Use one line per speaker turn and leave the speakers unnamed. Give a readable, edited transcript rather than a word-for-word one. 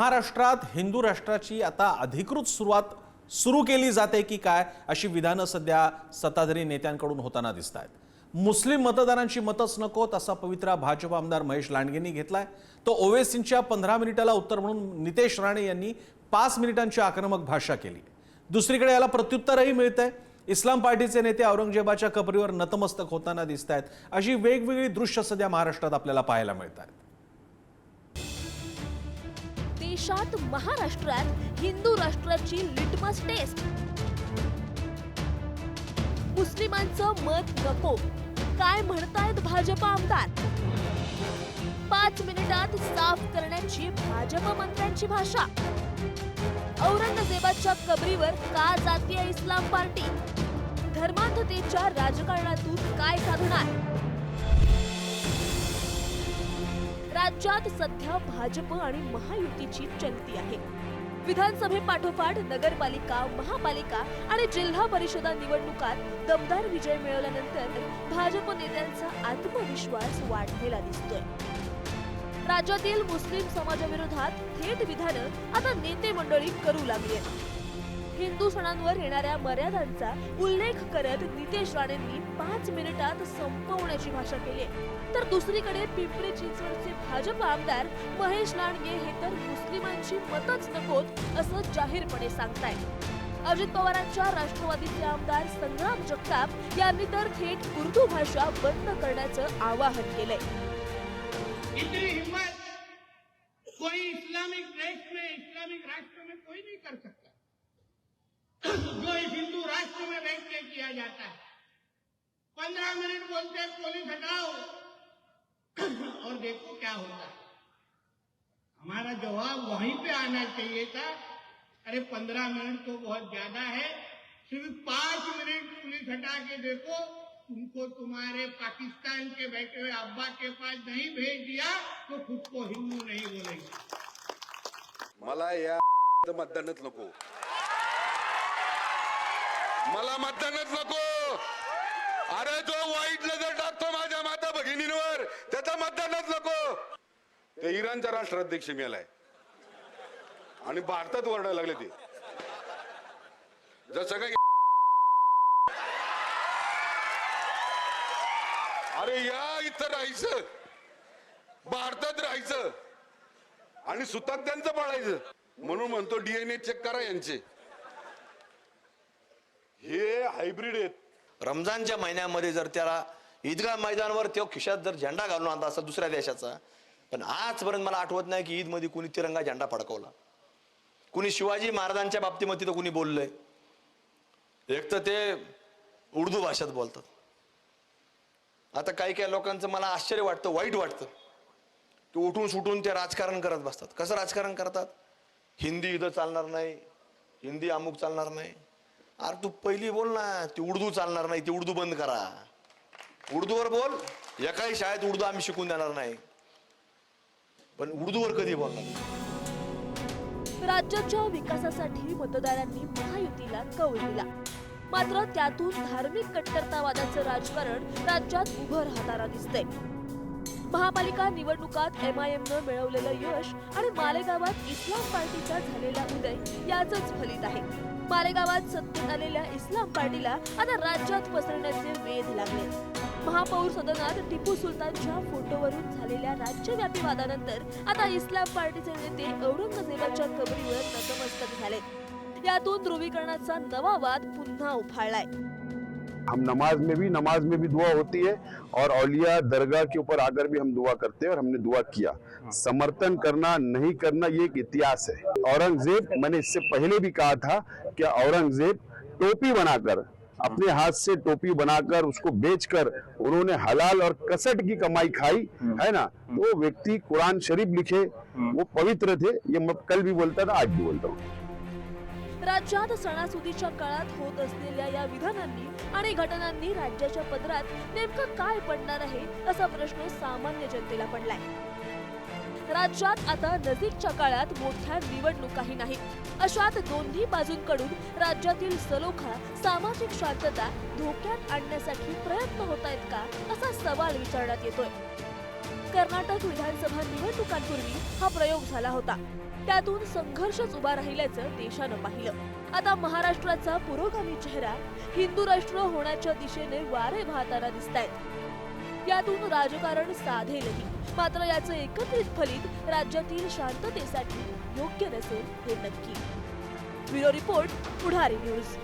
महाराष्ट्रात हिंदू राष्ट्राची आता अधिकृत सुरुवात सुरू केली जाते की काय अशी विधानं सध्या सत्ताधारी नेत्यांकडून होताना दिसत आहेत। मुस्लिम मतदारांची मतच नकोत असा पवित्रा भाजप आमदार महेश लांडगेंनी घेतलाय। तो ओवेसींच्या 15 मिनिटाला उत्तर म्हणून नितेश राणे यांनी 5 मिनिटांची आक्रमक भाषा केली। दुसरीकडे याला प्रत्युत्तरही मिळतंय। इस्लाम पार्टीचे नेते औरंगजेबाच्या कबरीवर नतमस्तक होताना दिसत आहेत। अशी वेगवेगळी दृश्य सध्या महाराष्ट्रात आपल्याला पाहायला मिळतात।
देशात महाराष्ट्रात हिंदू राष्ट्राची लिटमस टेस्ट। मुस्लिमांचं मत नको काय म्हणतायत भाजप आमदार। 5 मिनिटात साफ करण्याची भाजप मंत्र्यांची भाषा। औरंगजेबाच्या कबरीवर का जातीय इस्लाम पार्टी। धर्मांधतेच्या राजकारणातून काय साधणार। राज्यात सध्या भाजप आणि महायुतीची चलती आहे। विधानसभेपाठोपाठ नगरपालिका, महापालिका आणि जिल्हा परिषदा निवडणुकात दमदार विजय मिळवल्यानंतर भाजप नेत्यांचा आत्मविश्वास वाढलेला दिसतोय। राज्यातील मुस्लिम समाजाविरोधात थेट विधानं आता नेते मंडळी करू लागली आहेत। हिंदू सणांवर येणाऱ्या मर्यादांचा उल्लेख करत नितेश राणेंनी 5 मिनिटात संपवण्याची भाषा केली। तर दुसरीकडे पिंपरी चिंचवडचे भाजप आमदार महेश लांडगे हे तर मुस्लिमांची मतच नकोत असं जाहीरपणे सांगतायत। अजित पवारांच्या राष्ट्रवादीचे आमदार संग्राम जगताप यांनी तर थेट उर्दू भाषा बंद करण्याचं आवाहन केलंय।
इतनी हिम्मत कोई इस्लामिक देश में, इस्लामिक राष्ट्र में कोई नहीं कर सकता जो इस हिंदू राष्ट्र में बैठ के किया जाता है। 15 मिनट बोलते हैं पुलिस हटाओ और देखो क्या होता है। हमारा जवाब वहीं पे आना चाहिए था। अरे 15 मिनट तो बहुत ज्यादा है, सिर्फ 5 मिनट पुलिस हटा के देखो। तुमको तुम्हारे पाकिस्तान के बैठे हुए अब्बा के पास नहीं भेज दिया तो खुद को हिंदू नहीं बोलेंगे।
मला या मतदानच नको, मला मतदानच नको। अरे जो वाईट नजर टाकतो माझ्या माता भगिनींवर त्याचा मतदानच नको। ते इराणचा राष्ट्राध्यक्ष मेलाय आणि भारतात ओरडायला लागले ते जसं काही। अरे या इथं राहायचं, भारतात राहायचं आणि सुतात त्यांचं पाळायचं म्हणून म्हणतो डीएनए चेक करा यांचे। हे हायब्रिड आहेत।
रमजानच्या महिन्यामध्ये जर त्याला ईदगाह मैदानावर तो खिशात जर झेंडा घालून आणला असा दुसऱ्या देशाचा, पण आजपर्यंत मला आठवत नाही की ईद मध्ये कुणी तिरंगा झेंडा फडकवला। कुणी शिवाजी महाराजांच्या बाबतीमध्ये तर कुणी बोललंय। एक तर ते उर्दू भाषेत बोलतात। आता काही काही लोकांचं मला आश्चर्य वाटतं, वाईट वाटतं की उठून सुटून ते राजकारण करत बसतात। कसं राजकारण करतात? हिंदी इथं चालणार नाही, हिंदी अमुक चालणार नाही। अरे तू पहिली बोल ना, ती उर्दू चालणार नाही, ती उर्दू बंद करा। उर्दूवर बोल। एकाही शाळेत उर्दू आम्ही शिकून देणार नाही, पण उर्दूवर कधी बोलणार?
राज्याच्या विकासासाठी मतदारांनी महायुतीला कौल दिला, मात्र त्यातून धार्मिक कट्टरतावादाचं राजकारण राज्यात उभं राहताना दिसतंय। महापालिका निवडणुकात MIMनं मिळवलेलं यश आणि मालेगावात इस्लाम पार्टीचा झालेला उदय याचंच फलित आहे। मालेगावात सत्तेत आलेल्या इस्लाम पार्टीला आता राज्यात पसरण्याचे वेध लागले। महापौर सदनात टिपू सुलतानच्या फोटोवरून झालेल्या राज्यव्यापी वादानंतर आता इस्लाम पार्टीचे नेते औरंगजेबाच्या कबरीवर नतमस्तक झाले। यातून ध्रुवीकरणाचा नवा वाद पुन्हा उफाळलाय।
हम नमाज में भी दुआ होती है और औलिया दरगाह के ऊपर आकर भी हम दुआ करते हैं और हमने दुआ किया। समर्थन करना नहीं करना ये एक इतिहास है। औरंगजेब, मैंने इससे पहले भी कहा था कि औरंगजेब टोपी बनाकर, अपने हाथ से टोपी बनाकर उसको बेचकर उन्होंने हलाल और कसट की कमाई खाई है ना। वो व्यक्ति कुरान शरीफ लिखे, वो पवित्र थे। ये मैं कल भी बोलता था, आज भी बोलता हूँ।
राज्यात सणासुदीच्या काळात होत असलेल्या या विधानांनी आणि घटनांनी राज्याच्या पदरात नेमकं काय पडणार आहे असा प्रश्न सामान्य जनतेला पडलाय। राज्यात आता नजीकच्या काळात मोठ्या निवडणुकाही नाहीत। अशात दोन्ही बाजूंकडून राज्यातील सलोखा, सामाजिक शांतता धोक्यात आणण्यासाठी प्रयत्न होत आहेत का असा सवाल विचारण्यात येतोय। कर्नाटक विधानसभा निवडणुकांपूर्वी हा प्रयोग झाला होता। त्यातून संघर्षच उभा राहिल्याचं देशानं पाहिलं। आता महाराष्ट्राचा पुरोगामी चेहरा हिंदू राष्ट्र होण्याच्या दिशेने वारे वाहताना दिसतायत। यातून राजकारण साधेलही, मात्र याचं एकत्रित फलित राज्यातील शांततेसाठी योग्य नसेल हे नक्की। ब्युरो रिपोर्ट, पुढारी न्यूज।